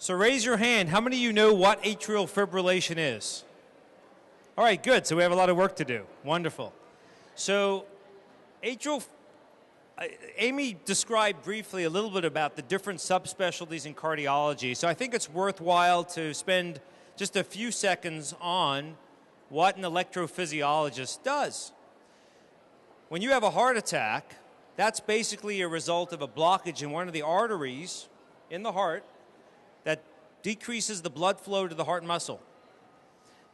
So raise your hand. How many of you know what atrial fibrillation is? All right, good. So we have a lot of work to do. Wonderful. So Amy described briefly a little bit about the different subspecialties in cardiology. So I think it's worthwhile to spend just a few seconds on what an electrophysiologist does. When you have a heart attack, that's basically a result of a blockage in one of the arteries in the heart that decreases the blood flow to the heart muscle.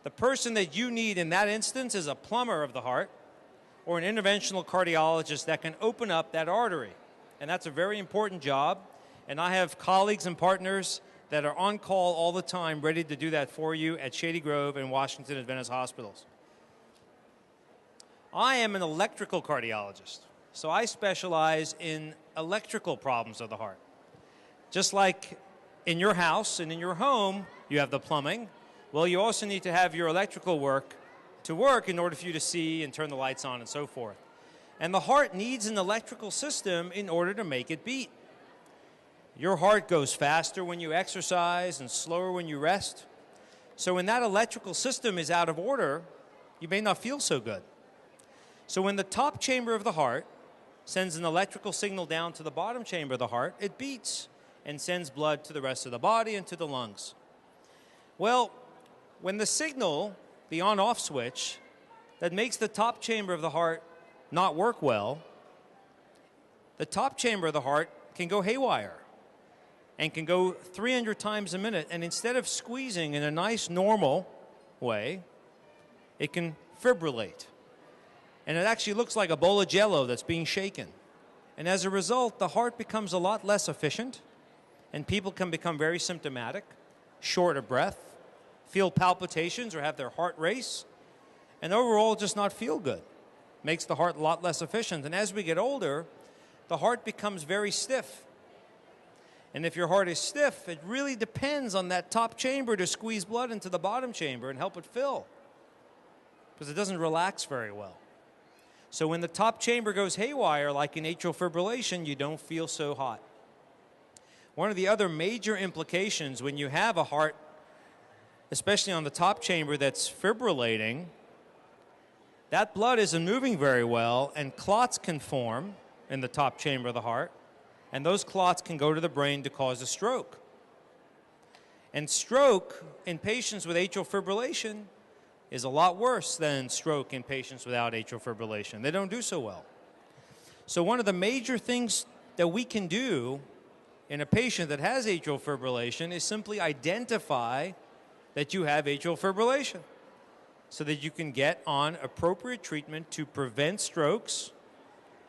The person that you need in that instance is a plumber of the heart or an interventional cardiologist that can open up that artery. And that's a very important job. And I have colleagues and partners that are on call all the time ready to do that for you at Shady Grove and Washington Adventist hospitals. I am an electrical cardiologist, so I specialize in electrical problems of the heart. Just like in your house and in your home, you have the plumbing. Well, you also need to have your electrical work to work in order for you to see and turn the lights on and so forth. And the heart needs an electrical system in order to make it beat. Your heart goes faster when you exercise and slower when you rest. So when that electrical system is out of order, you may not feel so good. So when the top chamber of the heart sends an electrical signal down to the bottom chamber of the heart, it beats and sends blood to the rest of the body and to the lungs. Well, when the signal, the on-off switch, that makes the top chamber of the heart not work well, the top chamber of the heart can go haywire and can go 300 times a minute. And instead of squeezing in a nice, normal way, it can fibrillate. And it actually looks like a bowl of Jell-O that's being shaken. And as a result, the heart becomes a lot less efficient, and people can become very symptomatic, short of breath, feel palpitations or have their heart race, and overall just not feel good. Makes the heart a lot less efficient. And as we get older, the heart becomes very stiff. And if your heart is stiff, it really depends on that top chamber to squeeze blood into the bottom chamber and help it fill, because it doesn't relax very well. So when the top chamber goes haywire, like in atrial fibrillation, you don't feel so hot. One of the other major implications when you have a heart, especially on the top chamber that's fibrillating, that blood isn't moving very well, and clots can form in the top chamber of the heart, and those clots can go to the brain to cause a stroke. And stroke in patients with atrial fibrillation is a lot worse than stroke in patients without atrial fibrillation. They don't do so well. So one of the major things that we can do in a patient that has atrial fibrillation is simply identify that you have atrial fibrillation so that you can get on appropriate treatment to prevent strokes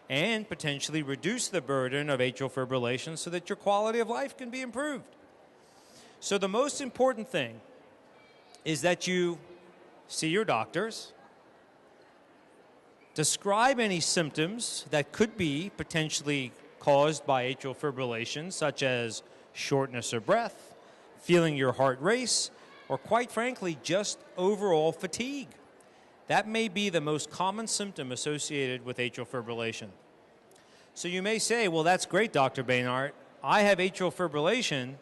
and potentially reduce the burden of atrial fibrillation so that your quality of life can be improved. So the most important thing is that you see your doctors, describe any symptoms that could be potentially caused by atrial fibrillation, such as shortness of breath, feeling your heart race, or quite frankly, just overall fatigue. That may be the most common symptom associated with atrial fibrillation. So you may say, well, that's great, Dr. Beinart. I have atrial fibrillation.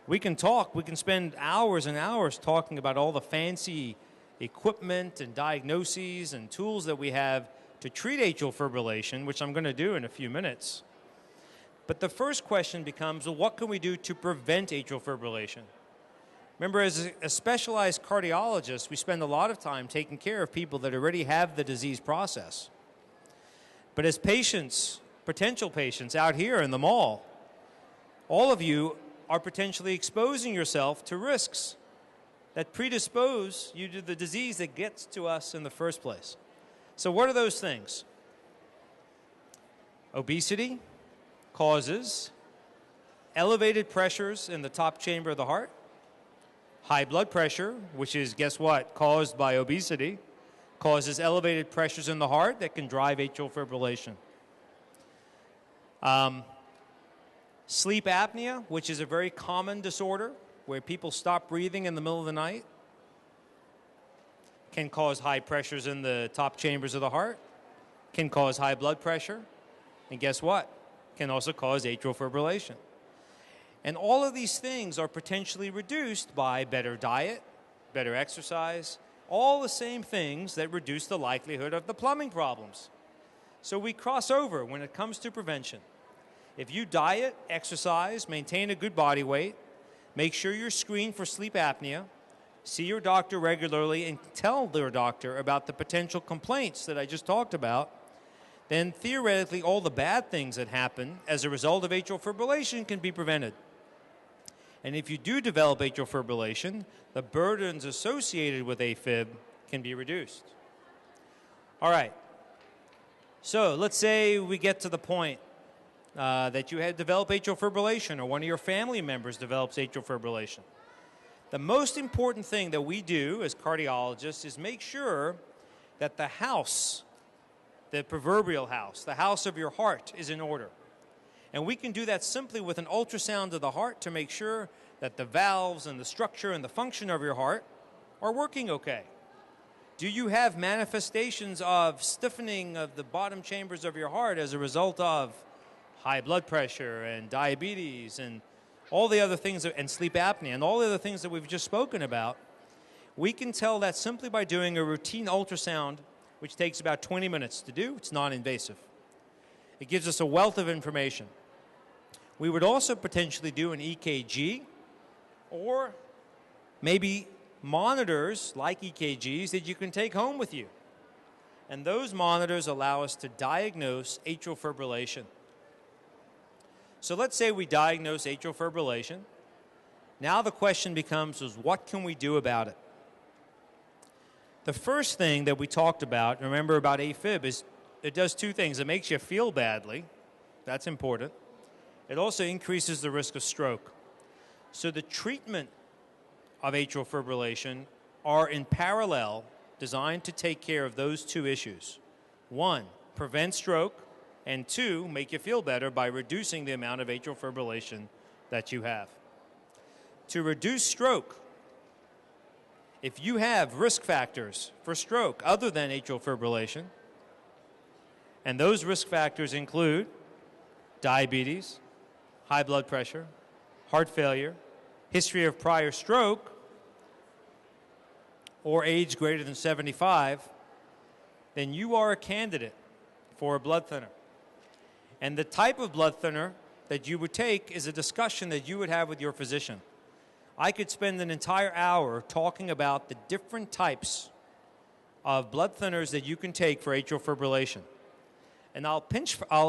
We can talk. We can spend hours and hours talking about all the fancy equipment and diagnoses and tools that we have to treat atrial fibrillation, which I'm going to do in a few minutes. But the first question becomes, well, what can we do to prevent atrial fibrillation? Remember, as a specialized cardiologist, we spend a lot of time taking care of people that already have the disease process. But as patients, potential patients out here in the mall, all of you are potentially exposing yourself to risks that predispose you to the disease that gets to us in the first place. So what are those things? Obesity causes elevated pressures in the top chamber of the heart. High blood pressure, which is, guess what, caused by obesity, causes elevated pressures in the heart that can drive atrial fibrillation. Sleep apnea, which is a very common disorder where people stop breathing in the middle of the night, can cause high pressures in the top chambers of the heart, can cause high blood pressure, and guess what? Can also cause atrial fibrillation. And all of these things are potentially reduced by better diet, better exercise, all the same things that reduce the likelihood of the plumbing problems. So we cross over when it comes to prevention. If you diet, exercise, maintain a good body weight, make sure you're screened for sleep apnea, see your doctor regularly, and tell your doctor about the potential complaints that I just talked about, then theoretically all the bad things that happen as a result of atrial fibrillation can be prevented. And if you do develop atrial fibrillation, the burdens associated with AFib can be reduced. All right. So let's say we get to the point that you had developed atrial fibrillation, or one of your family members develops atrial fibrillation. The most important thing that we do as cardiologists is make sure that the house, the proverbial house, the house of your heart, is in order. And we can do that simply with an ultrasound of the heart to make sure that the valves and the structure and the function of your heart are working okay. Do you have manifestations of stiffening of the bottom chambers of your heart as a result of high blood pressure and diabetes and all the other things, and sleep apnea and all the other things that we've just spoken about? We can tell that simply by doing a routine ultrasound, which takes about 20 minutes to do. It's non-invasive. It gives us a wealth of information. We would also potentially do an EKG, or maybe monitors like EKGs that you can take home with you. And those monitors allow us to diagnose atrial fibrillation. So let's say we diagnose atrial fibrillation. Now the question becomes, what can we do about it? The first thing that we talked about, remember about AFib, is it does two things. It makes you feel badly. That's important. It also increases the risk of stroke. So the treatment of atrial fibrillation are in parallel designed to take care of those two issues. One, prevent stroke, and two, make you feel better by reducing the amount of atrial fibrillation that you have. To reduce stroke, if you have risk factors for stroke other than atrial fibrillation, and those risk factors include diabetes, high blood pressure, heart failure, history of prior stroke, or age greater than 75, then you are a candidate for a blood thinner. And the type of blood thinner that you would take is a discussion that you would have with your physician. I could spend an entire hour talking about the different types of blood thinners that you can take for atrial fibrillation. And I'll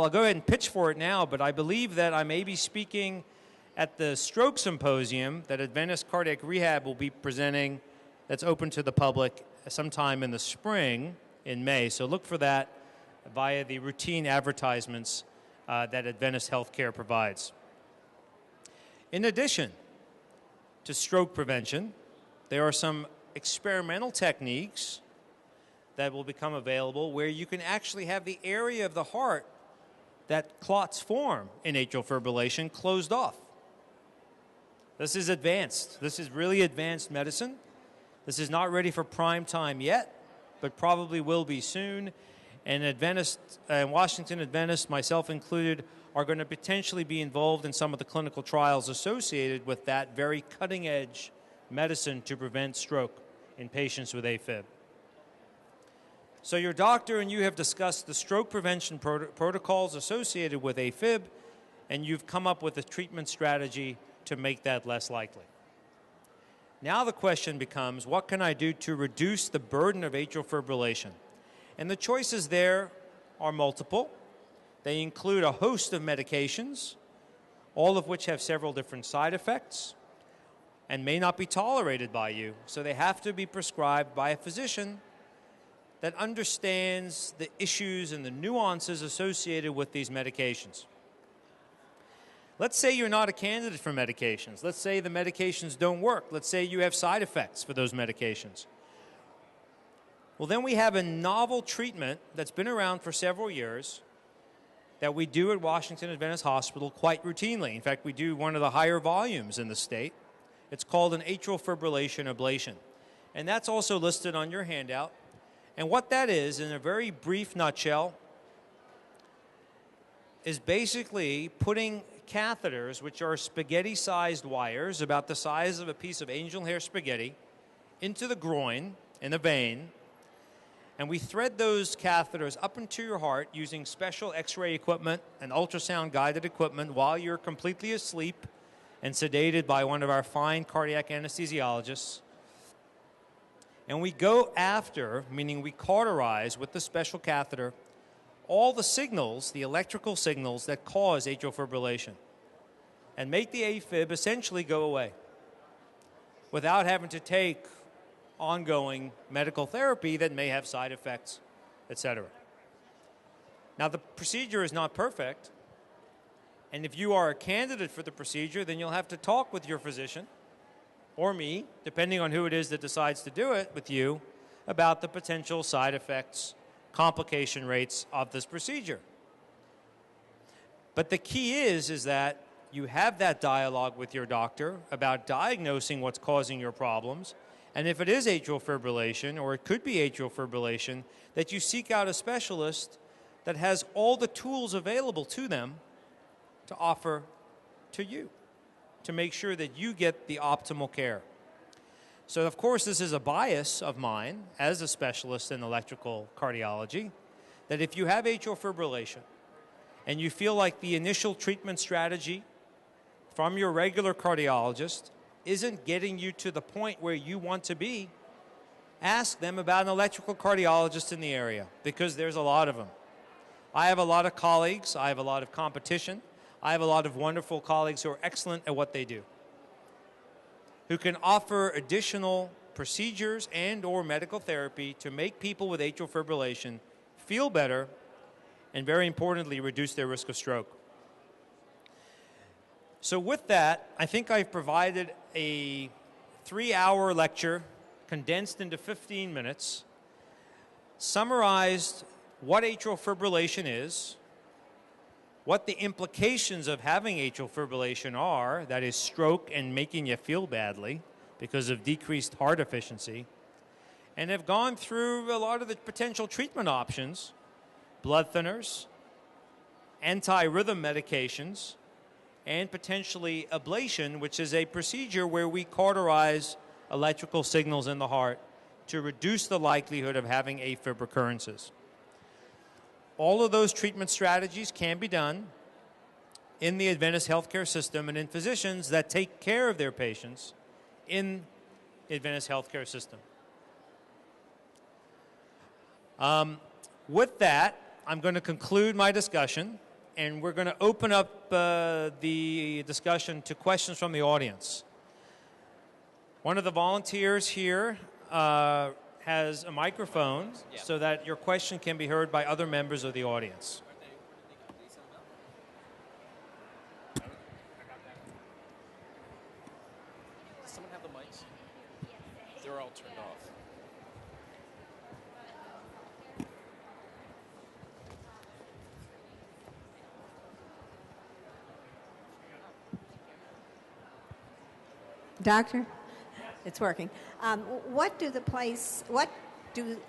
go ahead and pitch for it now, but I believe that I may be speaking at the stroke symposium that Adventist Cardiac Rehab will be presenting, that's open to the public sometime in the spring in May. So look for that via the routine advertisements that Adventist HealthCare provides. In addition to stroke prevention, there are some experimental techniques that will become available where you can actually have the area of the heart that clots form in atrial fibrillation closed off. This is advanced. This is really advanced medicine. This is not ready for prime time yet, but probably will be soon. And Adventist, Washington Adventist, myself included, are going to potentially be involved in some of the clinical trials associated with that very cutting-edge medicine to prevent stroke in patients with AFib. So your doctor and you have discussed the stroke prevention protocols associated with AFib, and you've come up with a treatment strategy to make that less likely. Now the question becomes, what can I do to reduce the burden of atrial fibrillation? And the choices there are multiple. They include a host of medications, all of which have several different side effects and may not be tolerated by you. So they have to be prescribed by a physician that understands the issues and the nuances associated with these medications. Let's say you're not a candidate for medications. Let's say the medications don't work. Let's say you have side effects for those medications. Well, then we have a novel treatment that's been around for several years that we do at Washington Adventist Hospital quite routinely. In fact, we do one of the higher volumes in the state. It's called an atrial fibrillation ablation. And that's also listed on your handout. And what that is, in a very brief nutshell, is basically putting catheters, which are spaghetti-sized wires, about the size of a piece of angel hair spaghetti, into the groin in a vein, and we thread those catheters up into your heart using special X-ray equipment and ultrasound-guided equipment while you're completely asleep and sedated by one of our fine cardiac anesthesiologists. And we go after, meaning we cauterize with the special catheter, all the signals, the electrical signals that cause atrial fibrillation, and make the AFib essentially go away without having to take ongoing medical therapy that may have side effects, etc. Now, the procedure is not perfect, and if you are a candidate for the procedure, then you'll have to talk with your physician or me, depending on who it is that decides to do it with you, about the potential side effects, complication rates of this procedure. But the key is that you have that dialogue with your doctor about diagnosing what's causing your problems, and if it is atrial fibrillation, or it could be atrial fibrillation, that you seek out a specialist that has all the tools available to them to offer to you, to make sure that you get the optimal care. So, of course, this is a bias of mine as a specialist in electrical cardiology, that if you have atrial fibrillation and you feel like the initial treatment strategy from your regular cardiologist isn't getting you to the point where you want to be, ask them about an electrical cardiologist in the area, because there's a lot of them. I have a lot of colleagues. I have a lot of competition. I have a lot of wonderful colleagues who are excellent at what they do, who can offer additional procedures and or medical therapy to make people with atrial fibrillation feel better and, very importantly, reduce their risk of stroke. So with that, I think I've provided a 3-hour lecture condensed into 15 minutes, summarized what atrial fibrillation is, what the implications of having atrial fibrillation are, that is stroke and making you feel badly because of decreased heart efficiency, and have gone through a lot of the potential treatment options, blood thinners, anti-rhythm medications, and potentially ablation, which is a procedure where we cauterize electrical signals in the heart to reduce the likelihood of having AFib recurrences. All of those treatment strategies can be done in the Adventist HealthCare system and in physicians that take care of their patients in the Adventist HealthCare system. With that, I'm going to conclude my discussion, and we're going to open up the discussion to questions from the audience. One of the volunteers here has a microphone so that your question can be heard by other members of the audience. Does someone have the mics? They're all turned off. Doctor, it's working. What do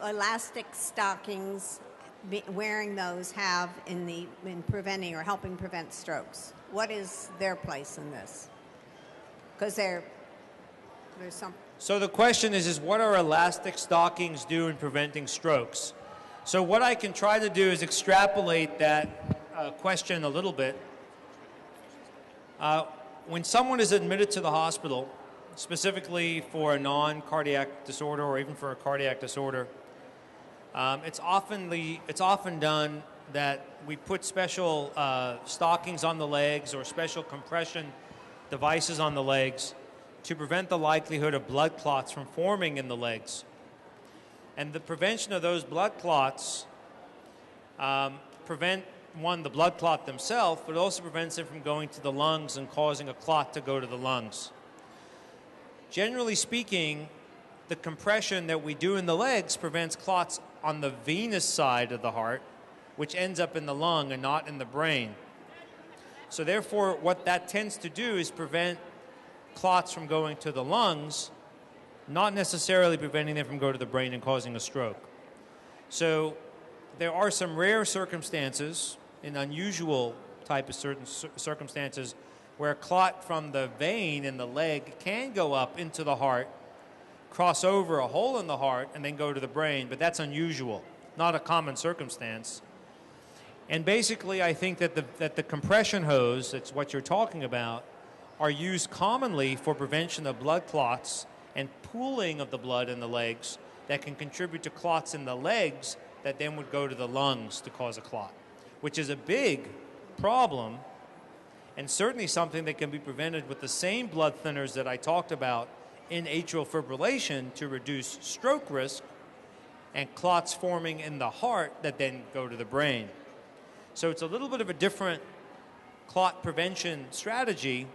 elastic stockings, wearing those, have in preventing or helping prevent strokes? What is their place in this? Because there's some. So the question is what are elastic stockings do in preventing strokes? So what I can try to do is extrapolate that question a little bit. When someone is admitted to the hospital, specifically for a non-cardiac disorder or even for a cardiac disorder, it's often done that we put special stockings on the legs or special compression devices on the legs to prevent the likelihood of blood clots from forming in the legs. And the prevention of those blood clots prevent, one, the blood clot themselves, but also prevents them from going to the lungs and causing a clot to go to the lungs. Generally speaking, the compression that we do in the legs prevents clots on the venous side of the heart, which ends up in the lung and not in the brain. So therefore, what that tends to do is prevent clots from going to the lungs, not necessarily preventing them from going to the brain and causing a stroke. So there are some rare circumstances in unusual type of certain circumstances where clot from the vein in the leg can go up into the heart, cross over a hole in the heart, and then go to the brain, but that's unusual, not a common circumstance. And basically, I think that the compression hose, that's what you're talking about, are used commonly for prevention of blood clots and pooling of the blood in the legs that can contribute to clots in the legs that then would go to the lungs to cause a clot, which is a big problem and certainly something that can be prevented with the same blood thinners that I talked about in atrial fibrillation to reduce stroke risk and clots forming in the heart that then go to the brain. So it's a little bit of a different clot prevention strategy,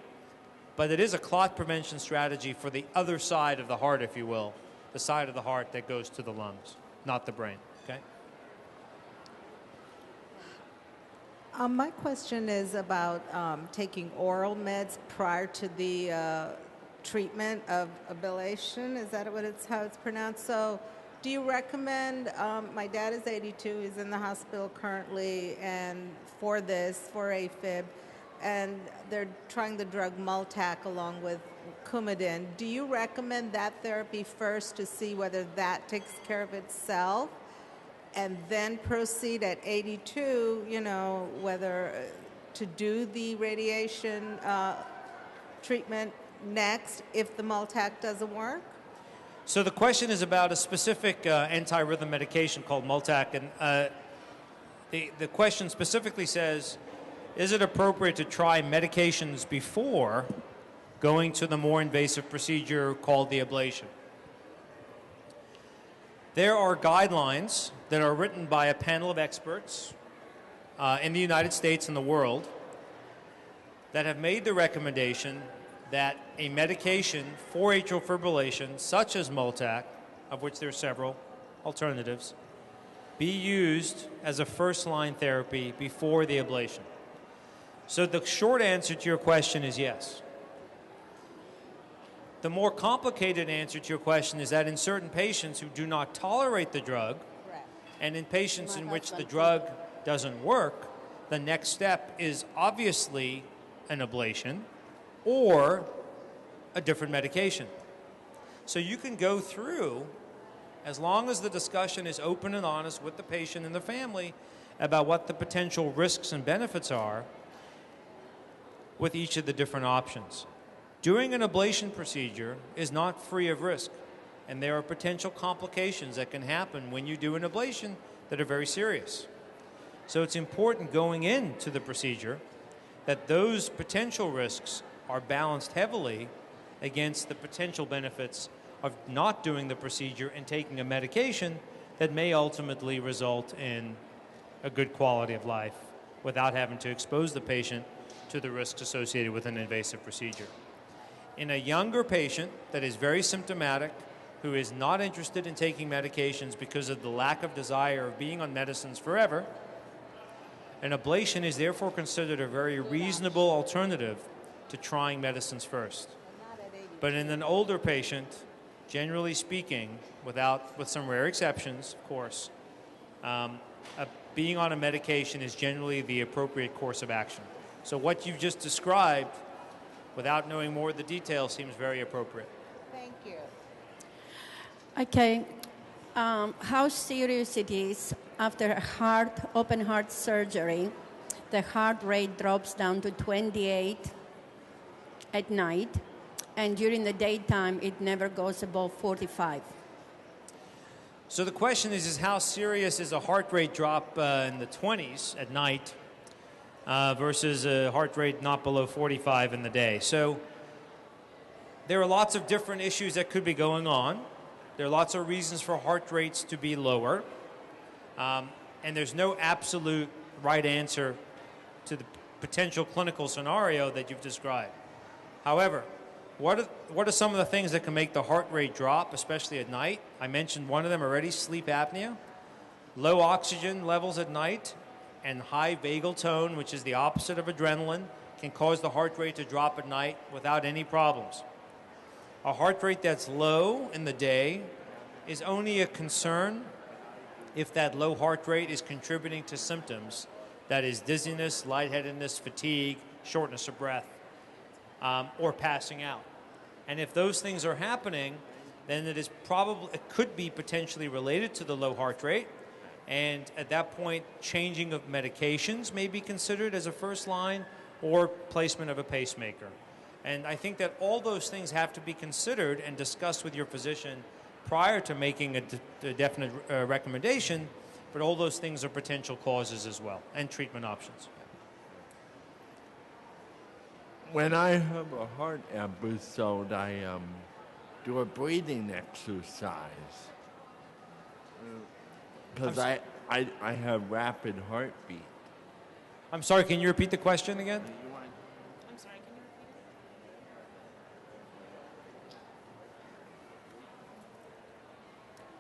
but it is a clot prevention strategy for the other side of the heart, if you will, the side of the heart that goes to the lungs, not the brain. Okay? My question is about taking oral meds prior to the treatment of ablation. Is that how it's pronounced? So do you recommend, my dad is 82, he's in the hospital currently, and for AFib, and they're trying the drug Multac along with Coumadin. Do you recommend that therapy first to see whether that takes care of itself, and then proceed at 82, whether to do the radiation treatment next if the Multac doesn't work? So the question is about a specific anti-rhythm medication called Multac, and the question specifically says, is it appropriate to try medications before going to the more invasive procedure called the ablation? There are guidelines that are written by a panel of experts in the United States and the world that have made the recommendation that a medication for atrial fibrillation, such as Multac, of which there are several alternatives, be used as a first-line therapy before the ablation. So the short answer to your question is yes. The more complicated answer to your question is that in certain patients who do not tolerate the drug, and in patients in which the drug doesn't work, the next step is obviously an ablation or a different medication. So you can go through, as long as the discussion is open and honest with the patient and the family about what the potential risks and benefits are with each of the different options. Doing an ablation procedure is not free of risk, and there are potential complications that can happen when you do an ablation that are very serious. So it's important going into the procedure that those potential risks are balanced heavily against the potential benefits of not doing the procedure and taking a medication that may ultimately result in a good quality of life without having to expose the patient to the risks associated with an invasive procedure. In a younger patient that is very symptomatic, who is not interested in taking medications because of the lack of desire of being on medicines forever, an ablation is therefore considered a very reasonable alternative to trying medicines first. But in an older patient, generally speaking, with some rare exceptions, of course, being on a medication is generally the appropriate course of action. So what you've just described, without knowing more of the details, seems very appropriate. Thank you. Okay. How serious it is after open heart surgery, the heart rate drops down to 28 at night, and during the daytime it never goes above 45. So the question is how serious is a heart rate drop in the 20s at night versus a heart rate not below 45 in the day? So there are lots of different issues that could be going on. There are lots of reasons for heart rates to be lower. And there's no absolute right answer to the potential clinical scenario that you've described. However, what are some of the things that can make the heart rate drop, especially at night? I mentioned one of them already, sleep apnea. Low oxygen levels at night and high vagal tone, which is the opposite of adrenaline, can cause the heart rate to drop at night without any problems. A heart rate that's low in the day is only a concern if that low heart rate is contributing to symptoms That is dizziness, lightheadedness, fatigue, shortness of breath, or passing out. And if those things are happening, then it could be potentially related to the low heart rate. And at that point, changing of medications may be considered as a first line, or placement of a pacemaker. And I think that all those things have to be considered and discussed with your physician prior to making a definite recommendation, but all those things are potential causes as well, and treatment options. When I have a heart episode, I do a breathing exercise. Because I have rapid heartbeat. I'm sorry, can you repeat the question again? I'm sorry, can you repeat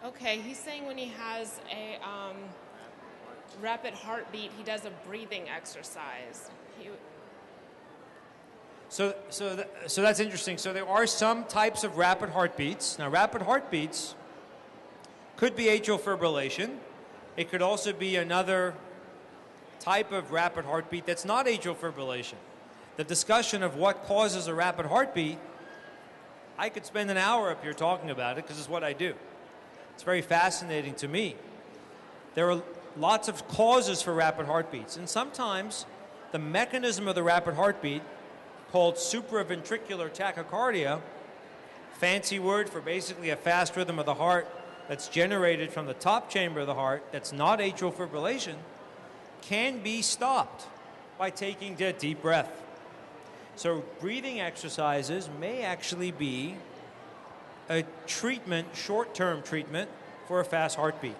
it? Okay, he's saying when he has a rapid heartbeat, he does a breathing exercise. So that's interesting. So there are some types of rapid heartbeats. Now, rapid heartbeats could be atrial fibrillation. It could also be another type of rapid heartbeat that's not atrial fibrillation. The discussion of what causes a rapid heartbeat, I could spend an hour up here talking about it because it's what I do. It's very fascinating to me. There are lots of causes for rapid heartbeats, and sometimes the mechanism of the rapid heartbeat, called supraventricular tachycardia, fancy word for basically a fast rhythm of the heart that's generated from the top chamber of the heart that's not atrial fibrillation, can be stopped by taking a deep breath. So breathing exercises may actually be a treatment, short-term treatment for a fast heartbeat.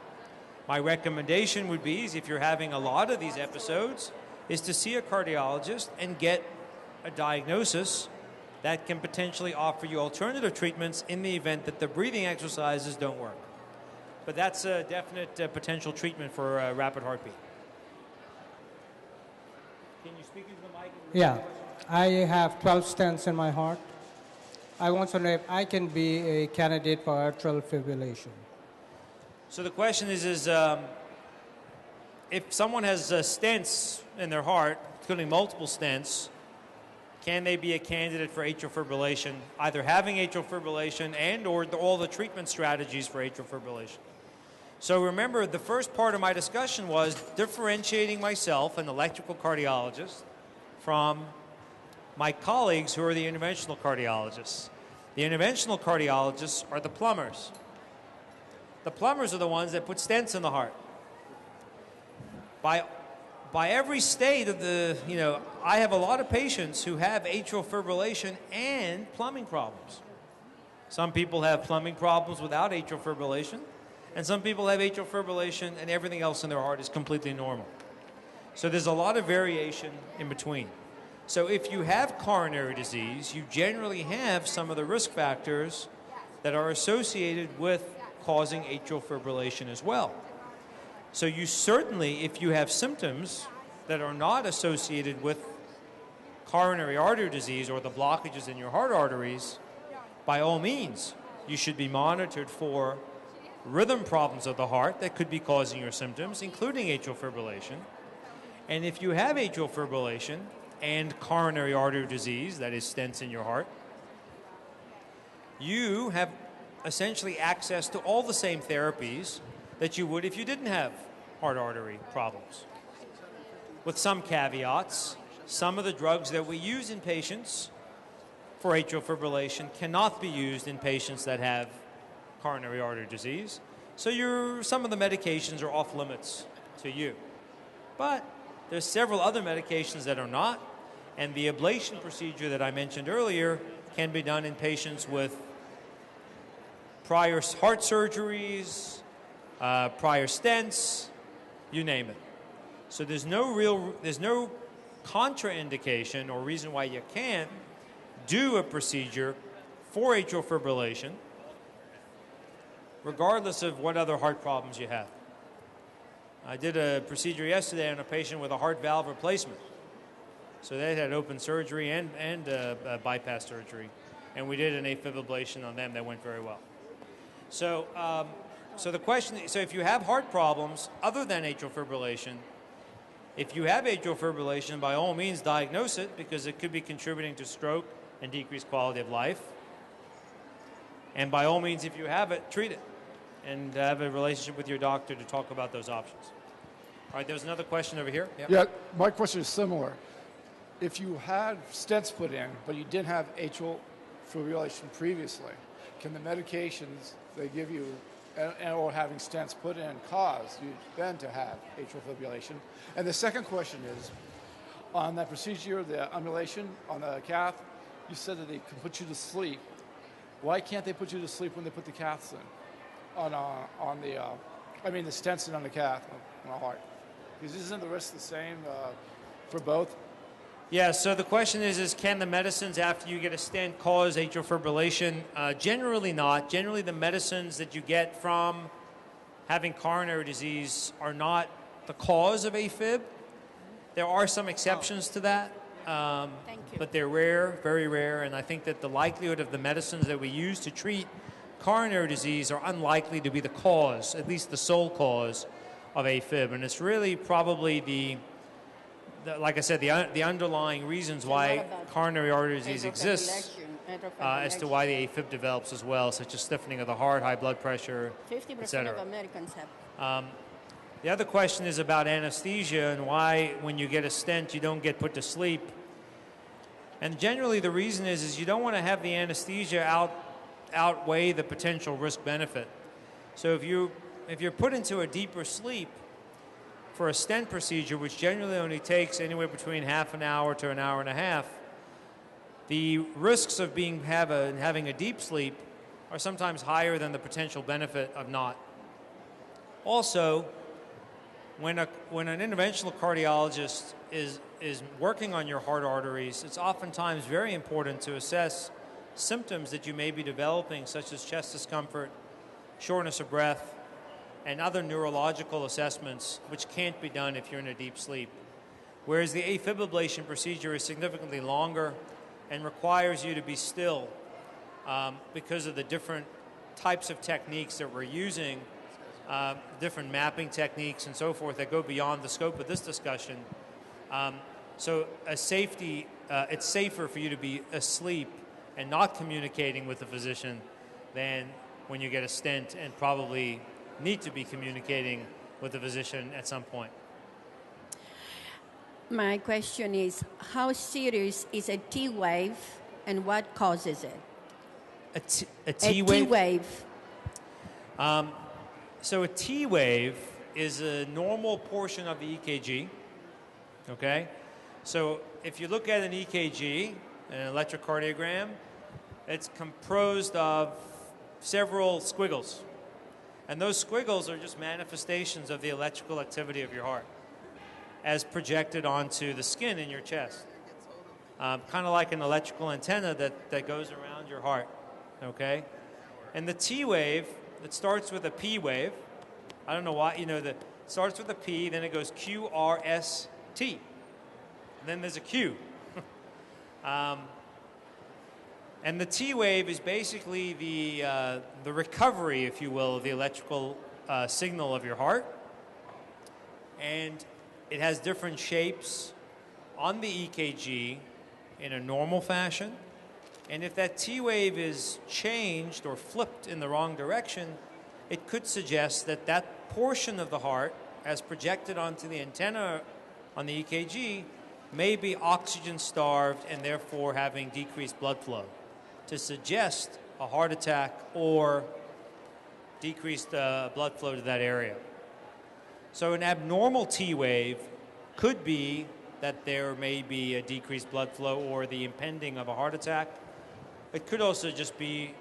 My recommendation would be, is if you're having a lot of these episodes, is to see a cardiologist and get a diagnosis that can potentially offer you alternative treatments in the event that the breathing exercises don't work. But that's a definite potential treatment for a rapid heartbeat. Can you speak into the mic? Yeah, I have 12 stents in my heart. I want to know if I can be a candidate for atrial fibrillation. So the question is if someone has stents in their heart, including multiple stents, can they be a candidate for atrial fibrillation, either having atrial fibrillation and or all the treatment strategies for atrial fibrillation? So remember, the first part of my discussion was differentiating myself, an electrical cardiologist, from my colleagues who are the interventional cardiologists. The interventional cardiologists are the plumbers. The plumbers are the ones that put stents in the heart. By every state of the, I have a lot of patients who have atrial fibrillation and plumbing problems. Some people have plumbing problems without atrial fibrillation, and some people have atrial fibrillation and everything else in their heart is completely normal. So there's a lot of variation in between. So if you have coronary disease, you generally have some of the risk factors that are associated with causing atrial fibrillation as well. So you certainly, if you have symptoms that are not associated with coronary artery disease or the blockages in your heart arteries, by all means, you should be monitored for rhythm problems of the heart that could be causing your symptoms, including atrial fibrillation. And if you have atrial fibrillation and coronary artery disease, that is stents in your heart, you have essentially access to all the same therapies that you would if you didn't have heart artery problems. With some caveats, some of the drugs that we use in patients for atrial fibrillation cannot be used in patients that have coronary artery disease. So some of the medications are off limits to you. But there's several other medications that are not, and the ablation procedure that I mentioned earlier can be done in patients with prior heart surgeries, prior stents, you name it. So there's no contraindication or reason why you can't do a procedure for atrial fibrillation, regardless of what other heart problems you have. I did a procedure yesterday on a patient with a heart valve replacement. So they had open surgery and bypass surgery, and we did an afib ablation on them that went very well. So the question, so if you have heart problems other than atrial fibrillation, If you have atrial fibrillation, by all means diagnose it because it could be contributing to stroke and decreased quality of life. And by all means, if you have it, treat it and have a relationship with your doctor to talk about those options. All right, there was another question over here. Yep. Yeah, my question is similar. If you had stents put in, but you didn't have atrial fibrillation previously, can the medications they give you or having stents put in cause you then to have atrial fibrillation? And the second question is, on that procedure, the Ablation on the cath, you said that they can put you to sleep. Why can't they put you to sleep when they put the caths in? The stents in on the cath on the heart? Because isn't the risk the same for both? Yeah, so the question is can the medicines after you get a stent cause atrial fibrillation? Generally not. Generally the medicines that you get from having coronary disease are not the cause of AFib. There are some exceptions to that, but they're rare, very rare, and I think that the likelihood of the medicines that we use to treat coronary disease are unlikely to be the cause, at least the sole cause of AFib. And it's really probably like I said, the underlying reasons why coronary artery disease exists as to why the AFib develops as well, such as stiffening of the heart, high blood pressure, 50% of Americans have. The other question is about anesthesia and why, when you get a stent, you don't get put to sleep. And generally, the reason is you don't want to have the anesthesia outweigh the potential risk-benefit. So if you're put into a deeper sleep for a stent procedure, which generally only takes anywhere between half an hour to an hour and a half, the risks of having a deep sleep are sometimes higher than the potential benefit of not. Also, when an interventional cardiologist is working on your heart arteries, it's oftentimes very important to assess symptoms that you may be developing, such as chest discomfort, shortness of breath, and other neurological assessments, which can't be done if you're in a deep sleep. Whereas the AFib ablation procedure is significantly longer and requires you to be still because of the different types of techniques that we're using, different mapping techniques and so forth that go beyond the scope of this discussion. So it's safer for you to be asleep and not communicating with the physician than when you get a stent and probably need to be communicating with the physician at some point. My question is, how serious is a T wave and what causes it? A T wave? A T wave. So a T wave is a normal portion of the EKG, okay? So if you look at an EKG, an electrocardiogram, it's composed of several squiggles. And those squiggles are just manifestations of the electrical activity of your heart as projected onto the skin in your chest. Kind of like an electrical antenna that goes around your heart, okay? And the T wave, it starts with a P wave. I don't know why, it starts with a P, then it goes Q, R, S, T. And then there's a Q. And the T wave is basically the recovery, if you will, of the electrical signal of your heart. And it has different shapes on the EKG in a normal fashion. And if that T wave is changed or flipped in the wrong direction, it could suggest that that portion of the heart, as projected onto the antenna on the EKG, may be oxygen-starved and therefore having decreased blood flow, to suggest a heart attack or decreased blood flow to that area. So an abnormal T wave could be that there may be a decreased blood flow or the impending of a heart attack. It could also just be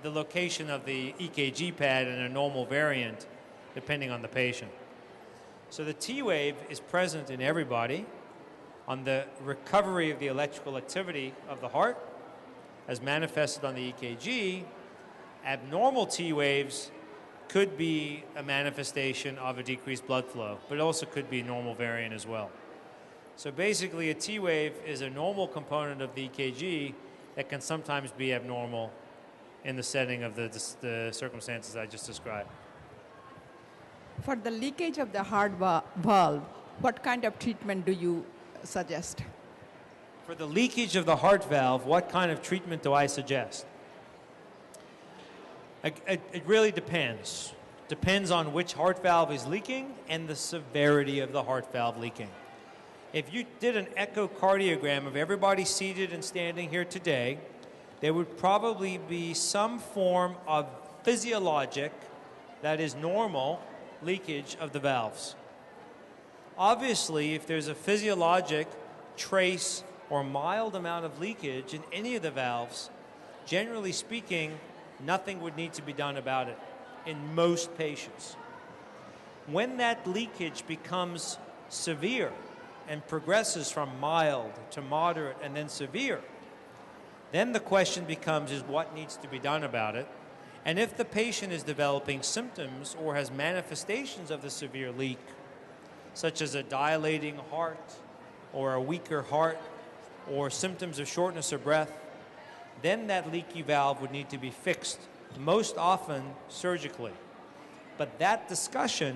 the location of the EKG pad in a normal variant, depending on the patient. So the T wave is present in everybody on the recovery of the electrical activity of the heart, as manifested on the EKG. Abnormal T waves could be a manifestation of a decreased blood flow, but it also could be a normal variant as well. So basically, a T wave is a normal component of the EKG that can sometimes be abnormal in the setting of the circumstances I just described. For the leakage of the heart valve, what kind of treatment do you suggest? For the leakage of the heart valve, what kind of treatment do I suggest? It really depends. Depends on which heart valve is leaking and the severity of the heart valve leaking. If you did an echocardiogram of everybody seated and standing here today, there would probably be some form of physiologic, that is normal, leakage of the valves. Obviously, if there's a physiologic trace or mild amount of leakage in any of the valves, generally speaking, nothing would need to be done about it in most patients. When that leakage becomes severe and progresses from mild to moderate and then severe, then the question becomes is what needs to be done about it? And if the patient is developing symptoms or has manifestations of the severe leak, such as a dilating heart or a weaker heart or symptoms of shortness of breath, then that leaky valve would need to be fixed, most often surgically. But that discussion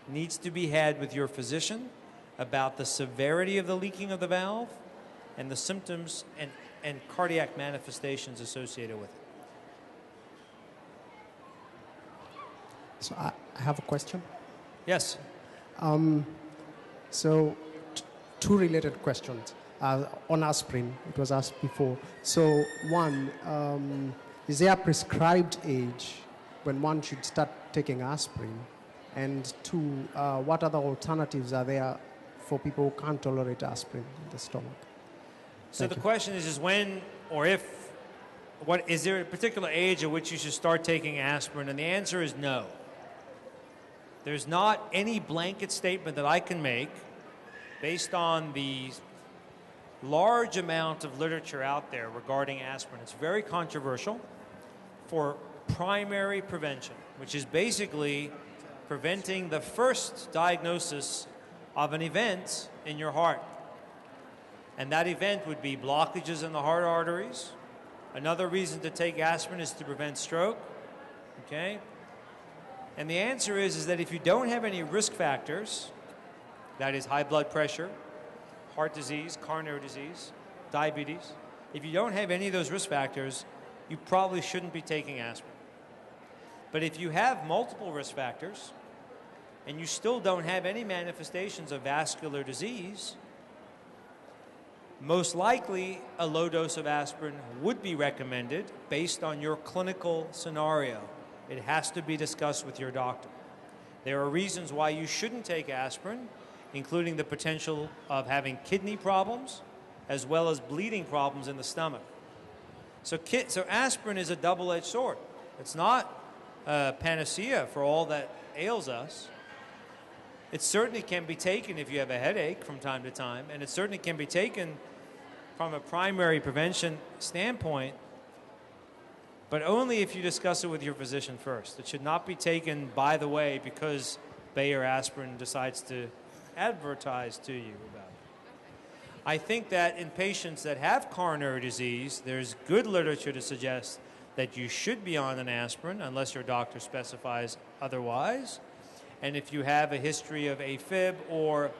needs to be had with your physician about the severity of the leaking of the valve and the symptoms and cardiac manifestations associated with it. So I have a question. Yes. So two related questions. On aspirin, it was asked before. So one, is there a prescribed age when one should start taking aspirin? And two, what other alternatives are there for people who can't tolerate aspirin in the stomach? So the question is when or if, what is there a particular age at which you should start taking aspirin? And the answer is no. There's not any blanket statement that I can make based on the large amount of literature out there regarding aspirin. It's very controversial for primary prevention, which is basically preventing the first diagnosis of an event in your heart. And that event would be blockages in the heart arteries. Another reason to take aspirin is to prevent stroke, okay? And the answer is that if you don't have any risk factors, that is high blood pressure, heart disease, coronary disease, diabetes, if you don't have any of those risk factors, you probably shouldn't be taking aspirin. But if you have multiple risk factors and you still don't have any manifestations of vascular disease, most likely a low dose of aspirin would be recommended based on your clinical scenario. It has to be discussed with your doctor. There are reasons why you shouldn't take aspirin, including the potential of having kidney problems as well as bleeding problems in the stomach. So aspirin is a double-edged sword. It's not a panacea for all that ails us. It certainly can be taken if you have a headache from time to time, and it certainly can be taken from a primary prevention standpoint, but only if you discuss it with your physician first. It should not be taken by the way because Bayer Aspirin decides to advertise to you about it. I think that in patients that have coronary disease, there's good literature to suggest that you should be on an aspirin unless your doctor specifies otherwise. And if you have a history of AFib or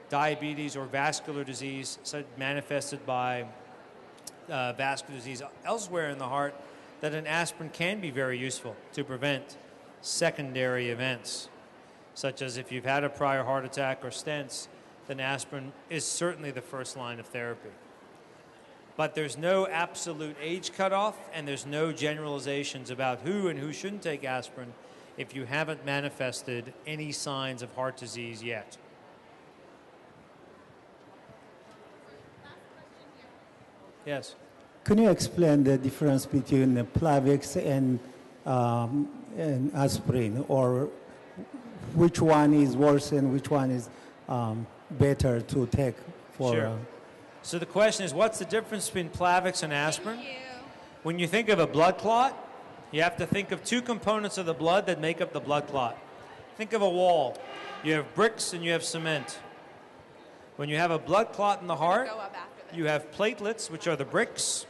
diabetes or vascular disease manifested by vascular disease elsewhere in the heart, that an aspirin can be very useful to prevent secondary events, such as if you've had a prior heart attack or stents, then aspirin is certainly the first line of therapy. But there's no absolute age cutoff, and there's no generalizations about who and who shouldn't take aspirin if you haven't manifested any signs of heart disease yet. Yes. Can you explain the difference between the Plavix and aspirin, or which one is worse and which one is better to take for? Sure. So the question is, what's the difference between Plavix and aspirin? When you think of a blood clot, you have to think of two components of the blood that make up the blood clot. Think of a wall. You have bricks and you have cement. When you have a blood clot in the heart, you have platelets, which are the bricks,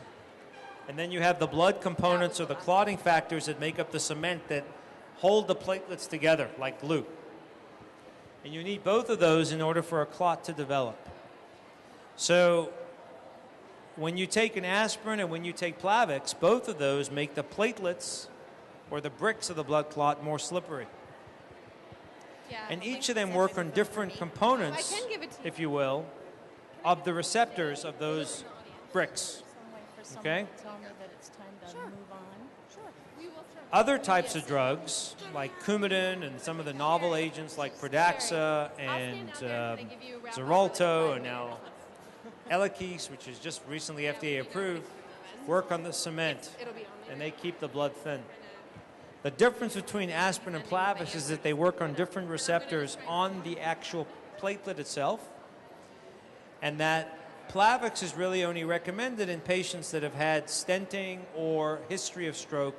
and then you have the blood components or the clotting factors that make up the cement that hold the platelets together like glue. And you need both of those in order for a clot to develop. So when you take an aspirin and when you take Plavix, both of those make the platelets or the bricks of the blood clot more slippery. And each of them work on different components, if you will, of the receptors of those bricks. Okay? Other types of drugs, like Coumadin and some of the novel agents like Pradaxa and Xarelto, and now Eliquis, which is just recently FDA approved, work on the cement, and they keep the blood thin. The difference between aspirin and Plavix is that they work on different receptors on the actual platelet itself, and that Plavix is really only recommended in patients that have had stenting or history of stroke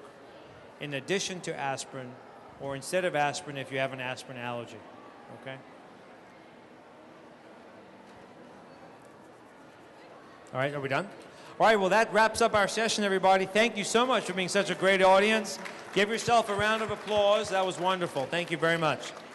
in addition to aspirin, or instead of aspirin if you have an aspirin allergy. Okay? All right, are we done? All right, well, that wraps up our session, everybody. Thank you so much for being such a great audience. Give yourself a round of applause. That was wonderful. Thank you very much.